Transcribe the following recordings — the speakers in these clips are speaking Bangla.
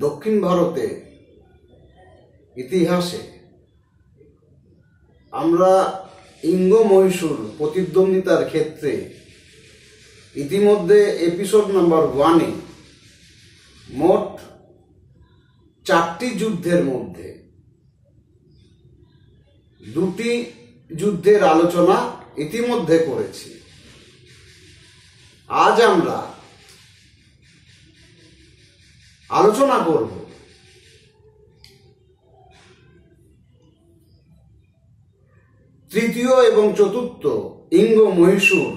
দক্ষিণ ভারতে ইতিহাসে আমরা ইঙ্গ মহীশূর প্রতিদ্বন্দ্বিতার ক্ষেত্রে ইতিমধ্যে এপিসোড নাম্বার 1-এ মোট 4টি যুদ্ধের মধ্যে 2টি যুদ্ধের আলোচনা ইতিমধ্যে করেছি। আজ আমরা আলোচনা করব তৃতীয় এবং চতুর্থ ইঙ্গ মহীশূর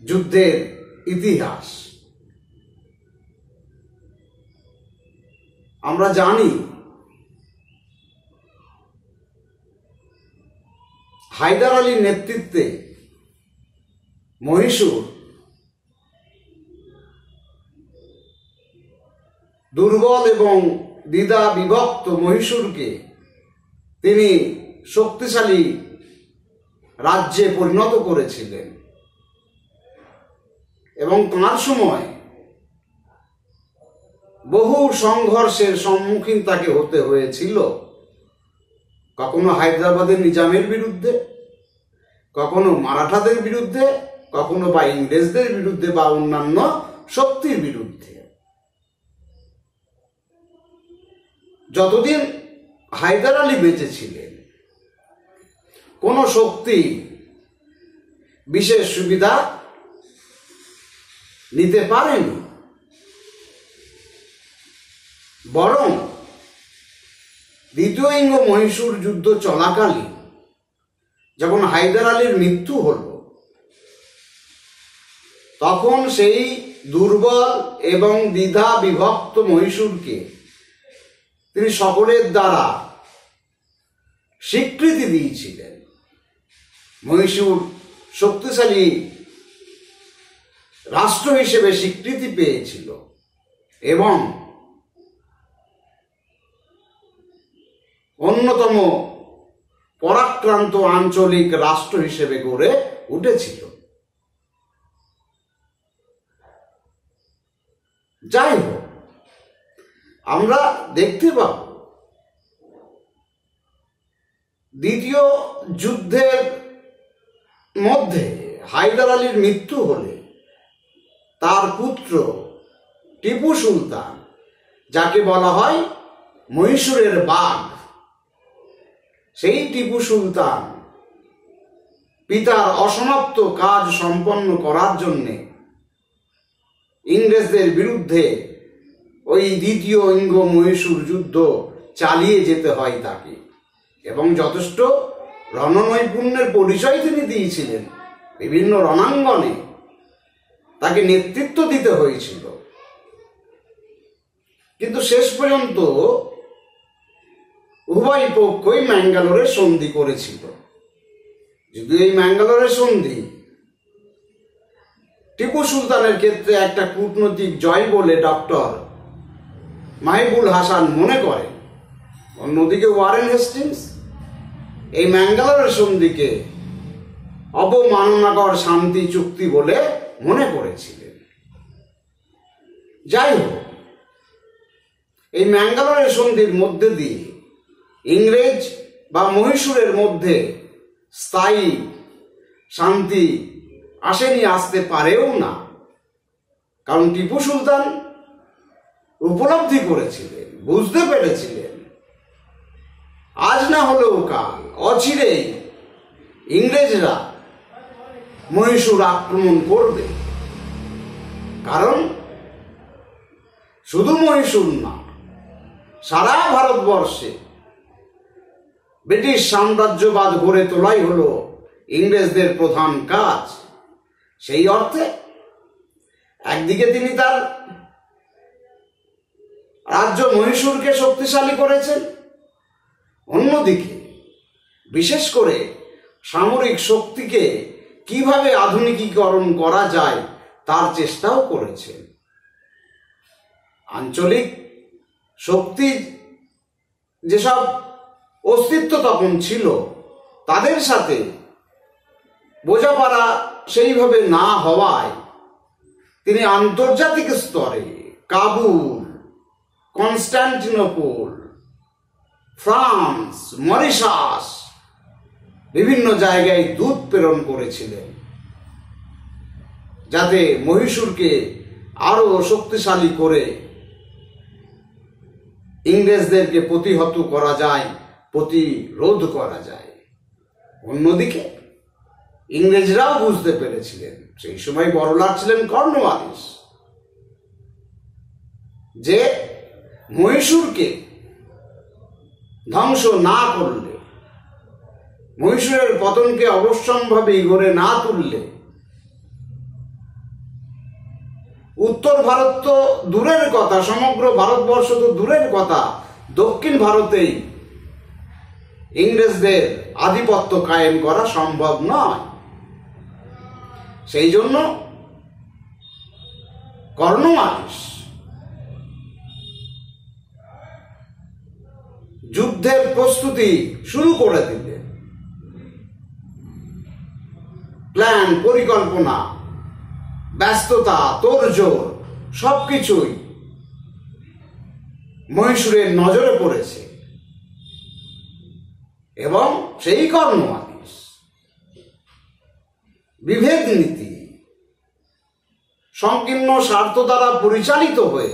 যুদ্ধের ইতিহাস। আমরা জানি হায়দার আলীর নেতৃত্বে মহীশূর দুর্বল এবং দ্বিধা বিভক্ত মহীশূরকে তিনি শক্তিশালী রাজ্যে পরিণত করেছিলেন এবং তার সময় বহু সংঘর্ষের সম্মুখীন তাকে হতে হয়েছিল, কখনো হায়দ্রাবাদের নিজামের বিরুদ্ধে, কখনো মারাঠাদের বিরুদ্ধে, কখনো বা ইংরেজদের বিরুদ্ধে বা অন্যান্য শক্তির বিরুদ্ধে। যতদিন হায়দার আলী বেঁচে ছিলেন কোন শক্তি বিশেষ সুবিধা নিতে পারেনি, বরং দ্বিতীয় ইঙ্গ মহীশূর যুদ্ধ চলাকালীন যখন হায়দার আলীর মৃত্যু হল, তখন সেই দুর্বল এবং দ্বিধা বিভক্ত মহীশূরকে তিনি সকলের দ্বারা স্বীকৃতি দিয়েছিলেন। মহীশূর শক্তিশালী রাষ্ট্র হিসেবে স্বীকৃতি পেয়েছিল এবং অন্যতম পরাক্রান্ত আঞ্চলিক রাষ্ট্র হিসেবে গড়ে উঠেছিল। যাই হোক, আমরা দেখতে পাব দ্বিতীয় যুদ্ধের মধ্যে হায়দার আলীর মৃত্যু হলে তার পুত্র টিপু সুলতান, যাকে বলা হয় মহীশূরের বাঘ, সেই টিপু সুলতান পিতার অসমাপ্ত কাজ সম্পন্ন করার জন্য ইংরেজদের বিরুদ্ধে ওই দ্বিতীয় ইঙ্গ মহীশূর যুদ্ধ চালিয়ে যেতে হয় তাকে, এবং যথেষ্ট রণনৈপুণ্যের পরিচয় তিনি দিয়েছিলেন। বিভিন্ন রণাঙ্গনে তাকে নেতৃত্ব দিতে হয়েছিল, কিন্তু শেষ পর্যন্ত উভয় পক্ষই ম্যাঙ্গালোরে সন্ধি করেছিল। যদিও এই ম্যাঙ্গালোরের সন্ধি টিপু সুলতানের ক্ষেত্রে একটা কূটনৈতিক জয় বলে ডক্টর মাহিবুল হাসান মনে করেন, অন্যদিকে ওয়ারেন হেস্টিংস এই ম্যাঙ্গালোরের সন্ধিকে অবমাননাকর শান্তি চুক্তি বলে মনে করেছিলেন। যাই হোক, এই ম্যাঙ্গালোরের সন্ধির মধ্যে দিয়ে ইংরেজ বা মহীশূরের মধ্যে স্থায়ী শান্তি আসেনি, আসতে পারেও না, কারণ টিপু সুলতান উপলব্ধি করেছিলেন, বুঝতে পেরেছিলেন আজ না হলেও কাল অচিরেই ইংরেজরা মহীশূর আক্রমণ করবে। কারণ শুধু মহীশূর না, সারা ভারতবর্ষে ব্রিটিশ সাম্রাজ্যবাদ গড়ে তোলাই হলো ইংরেজদের প্রধান কাজ। সেই অর্থে একদিকে তিনি তার রাজ্য মহীশূরকে শক্তিশালী করেছেন, অন্যদিকে বিশেষ করে সামরিক শক্তিকে কিভাবে আধুনিকীকরণ করা যায় তার চেষ্টাও করেছেন। আঞ্চলিক শক্তি যেসব অস্তিত্ব তখন ছিল তাদের সাথে বোঝাপড়া সেইভাবে না হওয়ায় তিনি আন্তর্জাতিক স্তরে কাবুল কনস্টান্টিনোপল, ফ্রান্স, মরিশাস বিভিন্ন জায়গায় দূত প্রেরণ করেছিলেন, যাতে মহীশূরকে আরো শক্তিশালী করে ইংরেজদেরকে প্রতিহত করা যায়, প্রতিরোধ করা যায়। অন্যদিকে ইংরেজরাও বুঝতে পেরেছিলেন, সেই সময় বড়লাট ছিলেন কর্নওয়ালিস, যে মহীশূরকে ধ্বংস না করলে, মহীশূরের পতনকে অবশ্যম্ভাবী গড়ে না তুললে উত্তর ভারত তো দূরের কথা, সমগ্র ভারতবর্ষ তো দূরের কথা, দক্ষিণ ভারতেই ইংরেজদের আধিপত্য কায়েম করা সম্ভব নয়। সেই জন্য কর্নওয়ালিস যুদ্ধের প্রস্তুতি শুরু করে দিলেন। প্ল্যান, পরিকল্পনা, ব্যস্ততা, তোড়জোড় সবকিছুই মহীশূরের নজরে পড়েছে এবং সেই কর্নওয়ালিস বিভেদ নীতি, সংকীর্ণ স্বার্থ দ্বারা পরিচালিত হয়ে